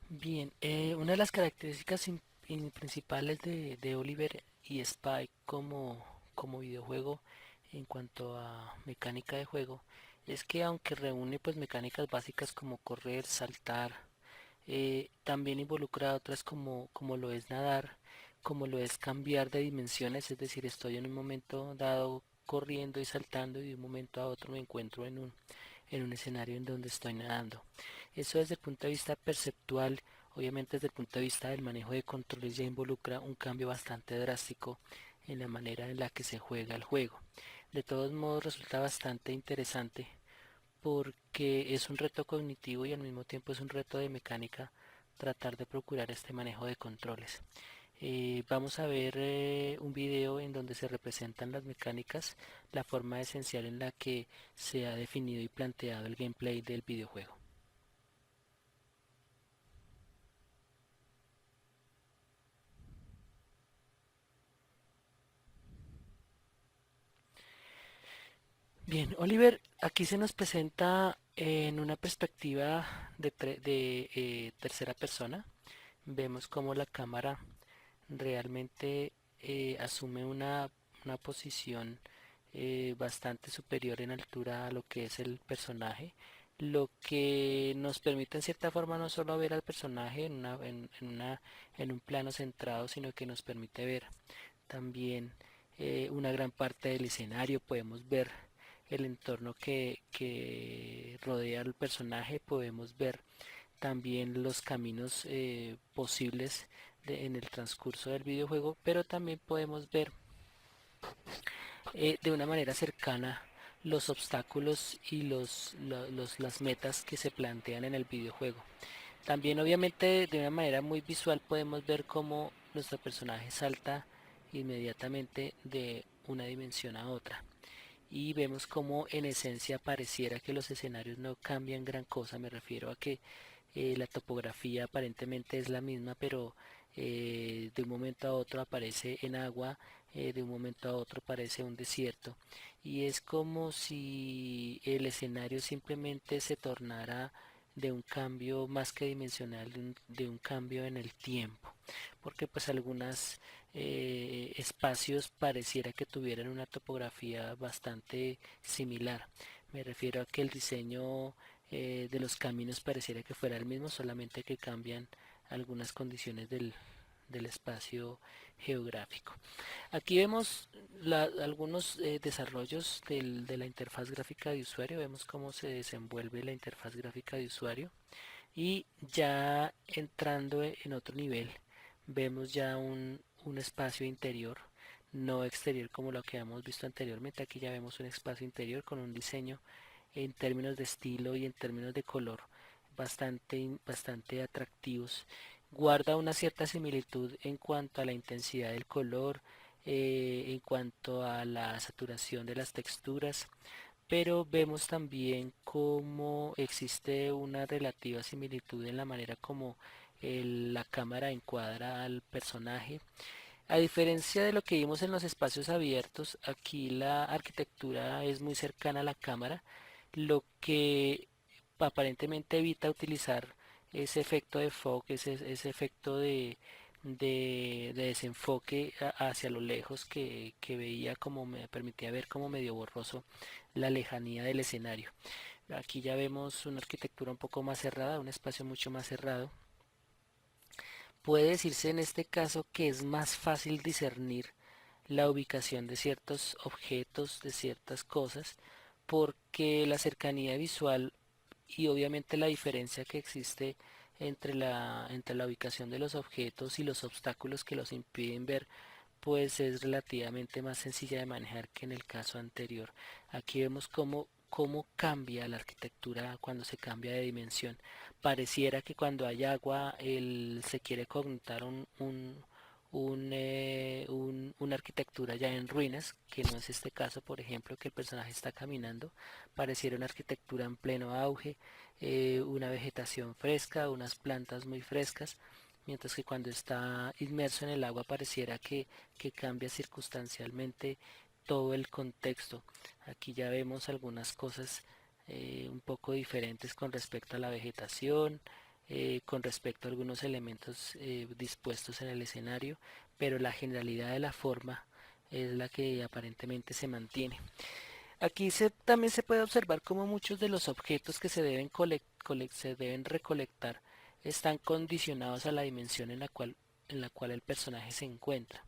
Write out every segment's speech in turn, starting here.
Bien, una de las características principales de Oliver y Spike como videojuego en cuanto a mecánica de juego es que aunque reúne pues mecánicas básicas como correr, saltar, también involucra otras como lo es nadar, como lo es cambiar de dimensiones, es decir, estoy en un momento dado corriendo y saltando y de un momento a otro me encuentro en un escenario en donde estoy nadando. Eso desde el punto de vista perceptual, obviamente desde el punto de vista del manejo de controles ya involucra un cambio bastante drástico en la manera en la que se juega el juego. De todos modos resulta bastante interesante porque es un reto cognitivo y al mismo tiempo es un reto de mecánica tratar de procurar este manejo de controles. Vamos a ver un video en donde se representan las mecánicas, la forma esencial en la que se ha definido y planteado el gameplay del videojuego. Bien, Oliver, aquí se nos presenta en una perspectiva de tercera persona. Vemos cómo la cámara realmente asume una posición bastante superior en altura a lo que es el personaje, lo que nos permite en cierta forma no solo ver al personaje en un plano centrado, sino que nos permite ver también una gran parte del escenario, podemos ver el entorno que rodea al personaje, podemos ver también los caminos posibles en el transcurso del videojuego, pero también podemos ver de una manera cercana los obstáculos y las metas que se plantean en el videojuego. También obviamente de una manera muy visual podemos ver cómo nuestro personaje salta inmediatamente de una dimensión a otra y vemos cómo en esencia pareciera que los escenarios no cambian gran cosa. Me refiero a que la topografía aparentemente es la misma, pero de un momento a otro aparece en agua, de un momento a otro aparece un desierto y es como si el escenario simplemente se tornara de un cambio más que dimensional, de un cambio en el tiempo, porque pues algunos espacios pareciera que tuvieran una topografía bastante similar. Me refiero a que el diseño de los caminos pareciera que fuera el mismo, solamente que cambian algunas condiciones del espacio geográfico. Aquí vemos algunos desarrollos de la interfaz gráfica de usuario, vemos cómo se desenvuelve la interfaz gráfica de usuario y ya entrando en otro nivel vemos ya un espacio interior, no exterior como lo que hemos visto anteriormente. Aquí ya vemos un espacio interior con un diseño en términos de estilo y en términos de color bastante atractivos. Guarda una cierta similitud en cuanto a la intensidad del color, en cuanto a la saturación de las texturas, pero vemos también cómo existe una relativa similitud en la manera como la cámara encuadra al personaje. A diferencia de lo que vimos en los espacios abiertos, aquí la arquitectura es muy cercana a la cámara, lo que aparentemente evita utilizar ese efecto de fog, ese efecto de desenfoque hacia lo lejos que veía como me permitía ver como medio borroso la lejanía del escenario. Aquí ya vemos una arquitectura un poco más cerrada, un espacio mucho más cerrado. Puede decirse en este caso que es más fácil discernir la ubicación de ciertos objetos, de ciertas cosas, porque la cercanía visual y obviamente la diferencia que existe entre la ubicación de los objetos y los obstáculos que los impiden ver, pues es relativamente más sencilla de manejar que en el caso anterior. Aquí vemos cómo cambia la arquitectura cuando se cambia de dimensión. Pareciera que cuando hay agua se quiere contar una arquitectura ya en ruinas, que no es este caso, por ejemplo, que el personaje está caminando, pareciera una arquitectura en pleno auge, una vegetación fresca, unas plantas muy frescas, mientras que cuando está inmerso en el agua pareciera que cambia circunstancialmente todo el contexto. Aquí ya vemos algunas cosas un poco diferentes con respecto a la vegetación, con respecto a algunos elementos dispuestos en el escenario, pero la generalidad de la forma es la que aparentemente se mantiene. Aquí también se puede observar cómo muchos de los objetos que se deben recolectar están condicionados a la dimensión en la cual el personaje se encuentra.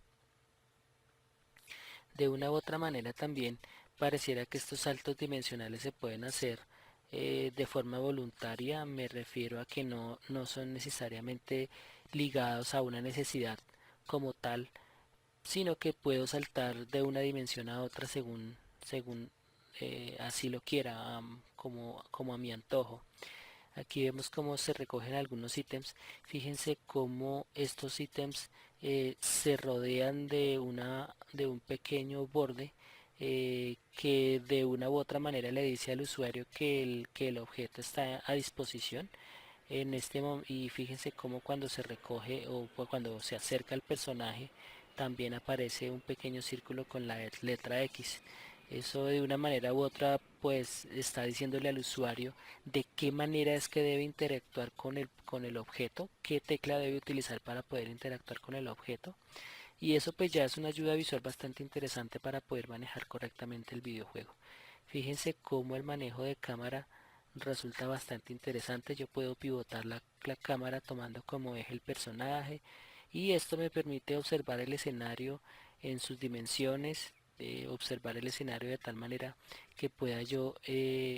De una u otra manera también pareciera que estos saltos dimensionales se pueden hacer de forma voluntaria. Me refiero a que no son necesariamente ligados a una necesidad como tal, sino que puedo saltar de una dimensión a otra según así lo quiera, como a mi antojo. Aquí vemos cómo se recogen algunos ítems. Fíjense cómo estos ítems se rodean de un pequeño borde que de una u otra manera le dice al usuario que el objeto está a disposición y fíjense cómo cuando se recoge cuando se acerca al personaje también aparece un pequeño círculo con la letra X. Eso de una manera u otra pues está diciéndole al usuario de qué manera es que debe interactuar con el objeto, qué tecla debe utilizar para poder interactuar con el objeto. Y eso pues ya es una ayuda visual bastante interesante para poder manejar correctamente el videojuego. Fíjense cómo el manejo de cámara resulta bastante interesante. Yo puedo pivotar la cámara tomando como eje el personaje y esto me permite observar el escenario en sus dimensiones, observar el escenario de tal manera que pueda yo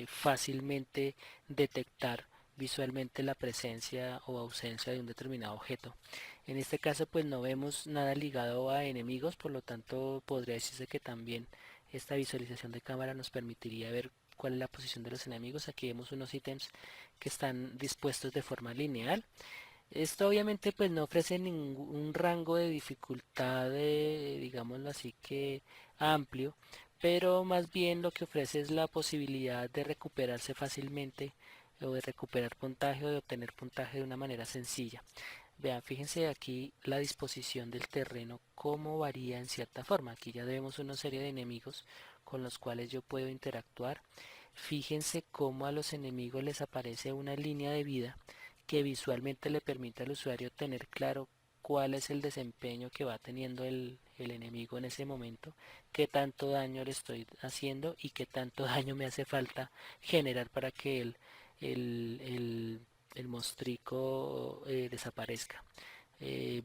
fácilmente detectar visualmente la presencia o ausencia de un determinado objeto. En este caso pues no vemos nada ligado a enemigos, por lo tanto podría decirse que también esta visualización de cámara nos permitiría ver cuál es la posición de los enemigos. Aquí vemos unos ítems que están dispuestos de forma lineal. Esto obviamente pues no ofrece ningún rango de dificultad, digámoslo así, que amplio, pero más bien lo que ofrece es la posibilidad de recuperarse fácilmente o de recuperar puntaje o de obtener puntaje de una manera sencilla. Vean, fíjense aquí la disposición del terreno, cómo varía en cierta forma. Aquí ya vemos una serie de enemigos con los cuales yo puedo interactuar. Fíjense cómo a los enemigos les aparece una línea de vida que visualmente le permite al usuario tener claro cuál es el desempeño que va teniendo el enemigo en ese momento, qué tanto daño le estoy haciendo y qué tanto daño me hace falta generar para que el, el el mostrico desaparezca.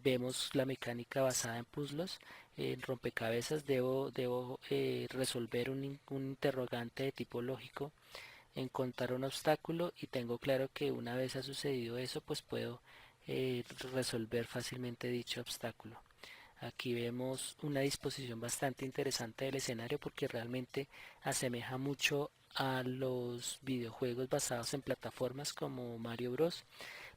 Vemos la mecánica basada en puzzles, en rompecabezas. Debo resolver un interrogante de tipo lógico, encontrar un obstáculo y tengo claro que una vez ha sucedido eso pues puedo resolver fácilmente dicho obstáculo. Aquí vemos una disposición bastante interesante del escenario porque realmente asemeja mucho a los videojuegos basados en plataformas como Mario Bros.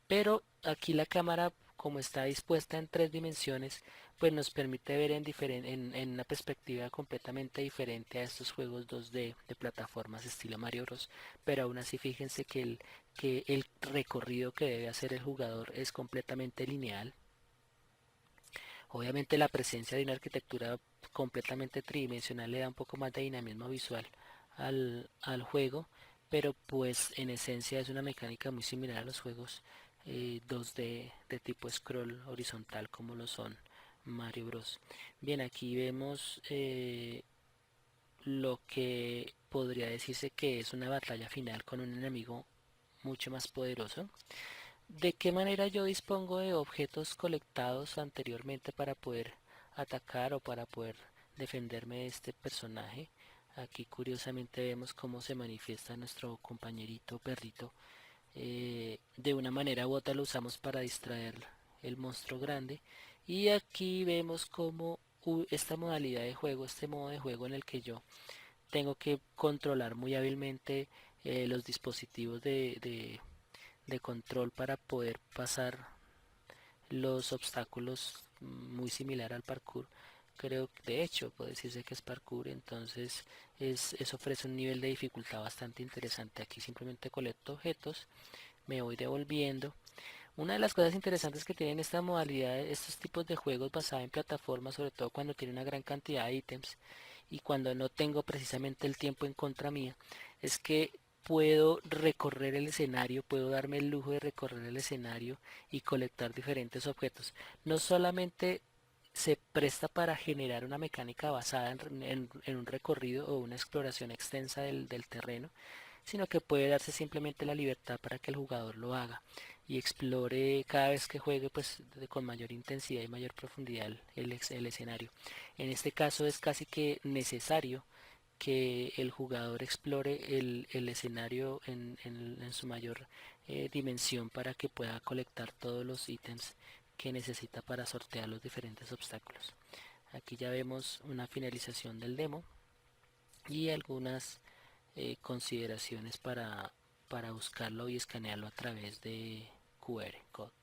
Pero aquí la cámara, como está dispuesta en tres dimensiones, pues nos permite ver en una perspectiva completamente diferente a estos juegos 2D de plataformas estilo Mario Bros. Pero aún así fíjense que el recorrido que debe hacer el jugador es completamente lineal. Obviamente la presencia de una arquitectura completamente tridimensional le da un poco más de dinamismo visual al juego, pero pues en esencia es una mecánica muy similar a los juegos 2D de tipo scroll horizontal como lo son Mario Bros. Bien, aquí vemos lo que podría decirse que es una batalla final con un enemigo mucho más poderoso. ¿De qué manera yo dispongo de objetos colectados anteriormente para poder atacar o para poder defenderme de este personaje? Aquí curiosamente vemos cómo se manifiesta nuestro compañerito perrito. De una manera u otra lo usamos para distraer el monstruo grande. Y aquí vemos cómo esta modalidad de juego, este modo de juego en el que yo tengo que controlar muy hábilmente los dispositivos de control para poder pasar los obstáculos, muy similar al parkour. Creo que de hecho puede decirse que es parkour, entonces eso ofrece un nivel de dificultad bastante interesante. Aquí simplemente colecto objetos, me voy devolviendo. Una de las cosas interesantes que tienen esta modalidad, estos tipos de juegos basados en plataformas, sobre todo cuando tiene una gran cantidad de ítems y cuando no tengo precisamente el tiempo en contra mía, es que puedo recorrer el escenario, puedo darme el lujo de recorrer el escenario y colectar diferentes objetos. No solamente se presta para generar una mecánica basada en un recorrido o una exploración extensa del terreno, sino que puede darse simplemente la libertad para que el jugador lo haga y explore cada vez que juegue pues con mayor intensidad y mayor profundidad el escenario. En este caso es casi que necesario que el jugador explore el escenario en su mayor dimensión para que pueda colectar todos los ítems que necesita para sortear los diferentes obstáculos. Aquí ya vemos una finalización del demo y algunas consideraciones para buscarlo y escanearlo a través de QR Code.